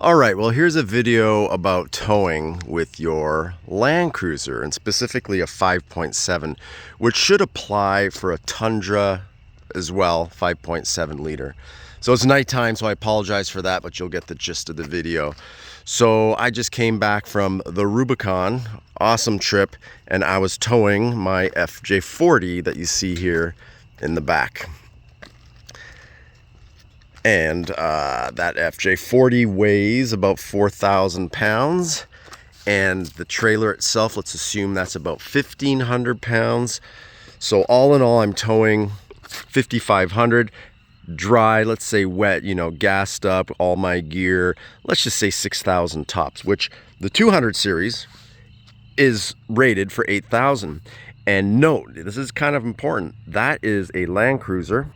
All right, well, here's a video about towing with your Land Cruiser, and specifically a 5.7, which should apply for a Tundra as well, 5.7 liter. So it's nighttime, so I apologize for that, but you'll get the gist of the video. So I just came back from the Rubicon, awesome trip, and I was towing my FJ40 that you see here in the back. And that FJ40 weighs about 4,000 pounds. And the trailer itself, let's assume that's about 1,500 pounds. So all in all, I'm towing 5,500. Dry, let's say wet, gassed up, all my gear. Let's just say 6,000 tops, which the 200 series is rated for 8,000. And note, this is kind of important, that is a Land Cruiser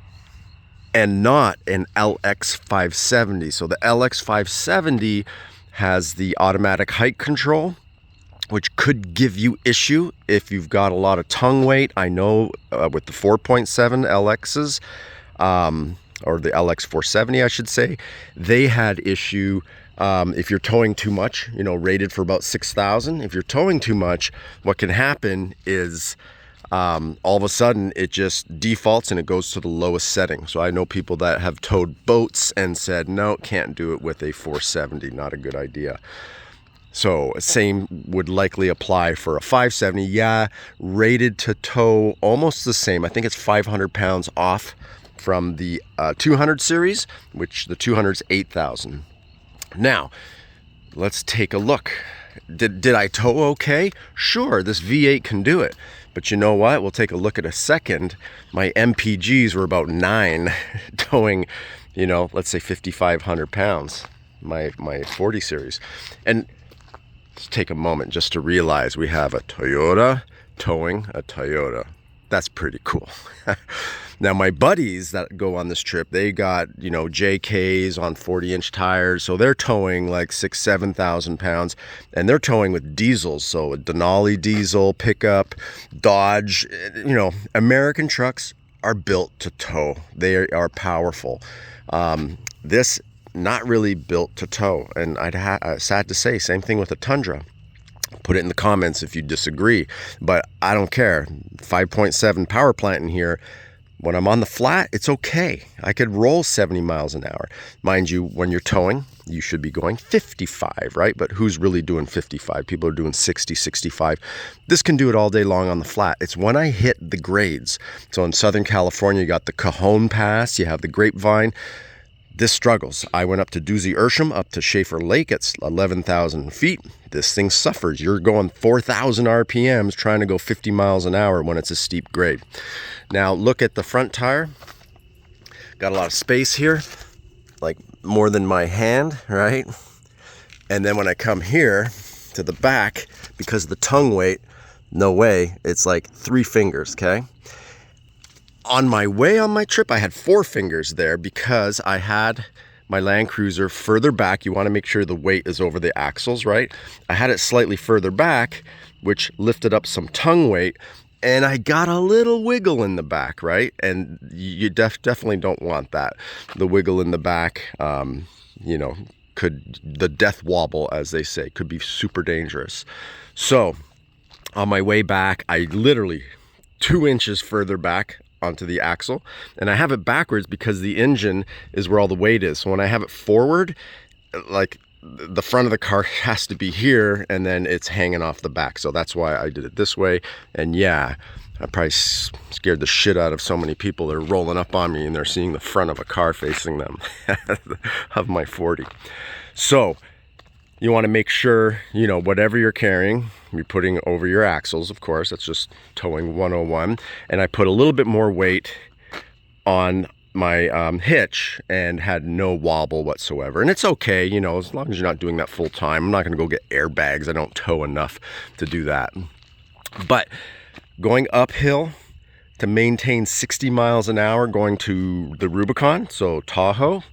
and not an LX570. So the LX570 has the automatic height control, which could give you issue if you've got a lot of tongue weight. I know with the 4.7 LXs, or the LX470, I should say, they had issue if you're towing too much, rated for about 6,000. If you're towing too much, what can happen is all of a sudden it just defaults and it goes to the lowest setting. So I know people that have towed boats and said, no, can't do it with a 470, not a good idea. So same would likely apply for a 570. Yeah, rated to tow almost the same. I think it's 500 pounds off from the 200 series, which the 200's 8,000. Now, let's take a look. Did I tow okay? Sure, this V8 can do it. But you know what? We'll take a look at a second. My MPGs were about 9 towing, let's say 5,500 pounds, my 40 series. And let's take a moment just to realize we have a Toyota towing a Toyota. That's pretty cool. Now, my buddies that go on this trip, they got, JKs on 40-inch tires. So they're towing like 7,000 pounds, and they're towing with diesels. So a Denali diesel pickup, Dodge, American trucks are built to tow. They are powerful. This, not really built to tow. And sad to say, same thing with a Tundra. Put it in the comments if you disagree, but I don't care. 5.7 power plant in here. When I'm on the flat, it's okay. I could roll 70 miles an hour. Mind you, when you're towing, you should be going 55, right? But who's really doing 55? People are doing 60, 65. This can do it all day long on the flat. It's when I hit the grades. So in Southern California, you got the Cajon Pass, you have the Grapevine. This struggles. I went up to Doozy Ursham, up to Schaefer Lake. It's 11,000 feet. This thing suffers. You're going 4,000 RPMs trying to go 50 miles an hour when it's a steep grade. Now look at the front tire. Got a lot of space here, like more than my hand, right? And then when I come here to the back, because of the tongue weight, no way, it's like 3 fingers, okay? On my way on my trip, I had 4 fingers there because I had my Land Cruiser further back. You want to make sure the weight is over the axles, right? I had it slightly further back, which lifted up some tongue weight, and I got a little wiggle in the back, right? And you definitely don't want that. The wiggle in the back, the death wobble, as they say, could be super dangerous. So on my way back, I literally 2 inches further back onto the axle, and I have it backwards because the engine is where all the weight is. So when I have it forward, like the front of the car has to be here, and then it's hanging off the back. So that's why I did it this way. And yeah, I probably scared the shit out of so many people. They're rolling up on me and they're seeing the front of a car facing them of my 40. So you want to make sure, whatever you're carrying, you're putting over your axles, of course. That's just towing 101. And I put a little bit more weight on my hitch and had no wobble whatsoever. And it's okay, as long as you're not doing that full time. I'm not going to go get airbags. I don't tow enough to do that. But going uphill to maintain 60 miles an hour going to the Rubicon, so Tahoe,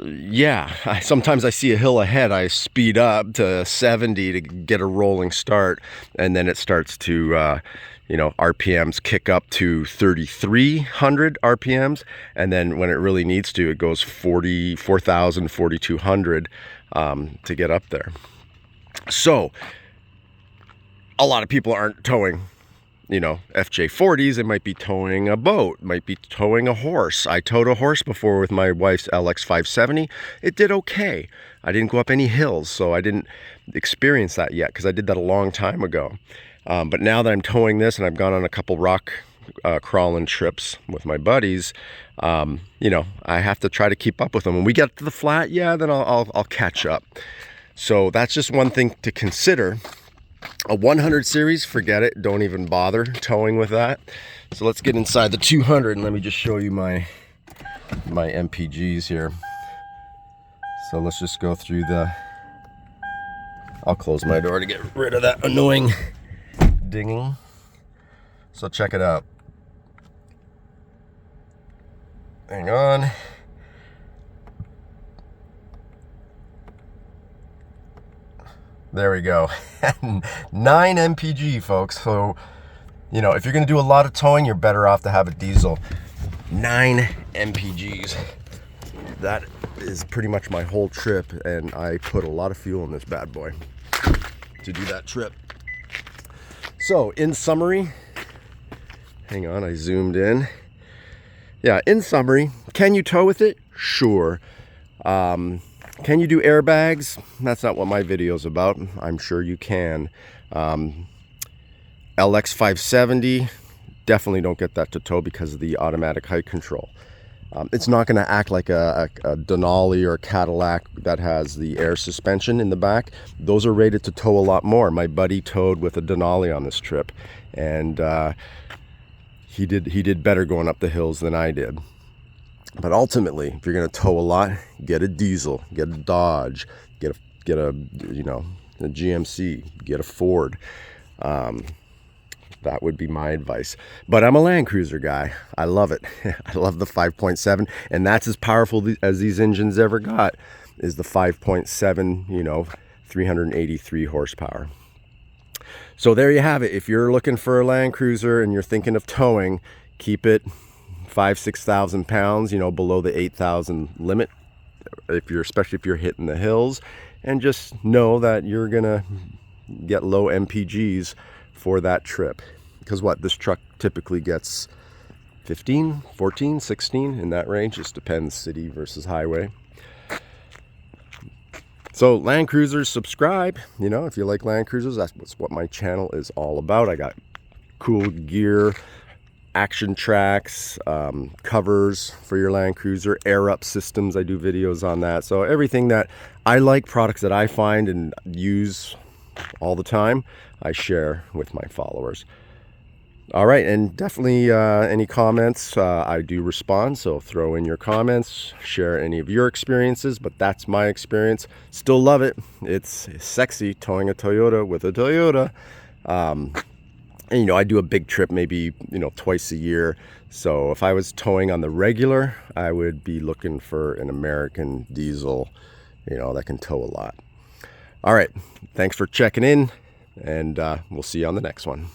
Yeah, sometimes I see a hill ahead, I speed up to 70 to get a rolling start, and then it starts to RPMs kick up to 3,300 RPMs, and then when it really needs to, it goes 4,000, 4,200 to get up there. So a lot of people aren't towing FJ40s. They might be towing a boat, might be towing a horse. I towed a horse before with my wife's LX570. It did okay. I didn't go up any hills, so I didn't experience that yet because I did that a long time ago. But now that I'm towing this, and I've gone on a couple rock crawling trips with my buddies, I have to try to keep up with them. When we get to the flat, then I'll catch up. So that's just one thing to consider. A 100 series, forget it. Don't even bother towing with that. So let's get inside the 200 and let me just show you my MPGs here. So let's just go through I'll close my door to get rid of that annoying dinging. So check it out. Hang on. There we go. 9 MPG, folks. So, if you're going to do a lot of towing, you're better off to have a diesel. 9 MPGs. That is pretty much my whole trip, and I put a lot of fuel in this bad boy to do that trip. So, in summary, hang on, I zoomed in. Yeah, in summary, can you tow with it? Sure. Can you do airbags? That's not what my video is about. I'm sure you can. LX570, definitely don't get that to tow because of the automatic height control. It's not going to act like a Denali or a Cadillac that has the air suspension in the back. Those are rated to tow a lot more. My buddy towed with a Denali on this trip, and he did better going up the hills than I did. But ultimately, if you're going to tow a lot, get a diesel, get a Dodge, get a a GMC, get a Ford. That would be my advice. But I'm a Land Cruiser guy. I love it. I love the 5.7, and that's as powerful as these engines ever got, is the 5.7, 383 horsepower. So there you have it. If you're looking for a Land Cruiser and you're thinking of towing, keep it 5,000-6,000 pounds, below the 8,000 limit, especially if you're hitting the hills, and just know that you're gonna get low MPGs for that trip, because this truck typically gets 15, 14, 16 in that range. Just depends city versus highway. So Land Cruisers, subscribe. If you like Land Cruisers, that's what my channel is all about. I got cool gear, action tracks, covers for your Land Cruiser, air up systems. I do videos on that. So everything that I like, products that I find and use all the time, I share with my followers. All right, and definitely any comments, I do respond. So throw in your comments, share any of your experiences, but that's my experience. Still love it. It's sexy towing a Toyota with a Toyota. And, I do a big trip maybe, twice a year. So if I was towing on the regular, I would be looking for an American diesel, that can tow a lot. All right. Thanks for checking in, and we'll see you on the next one.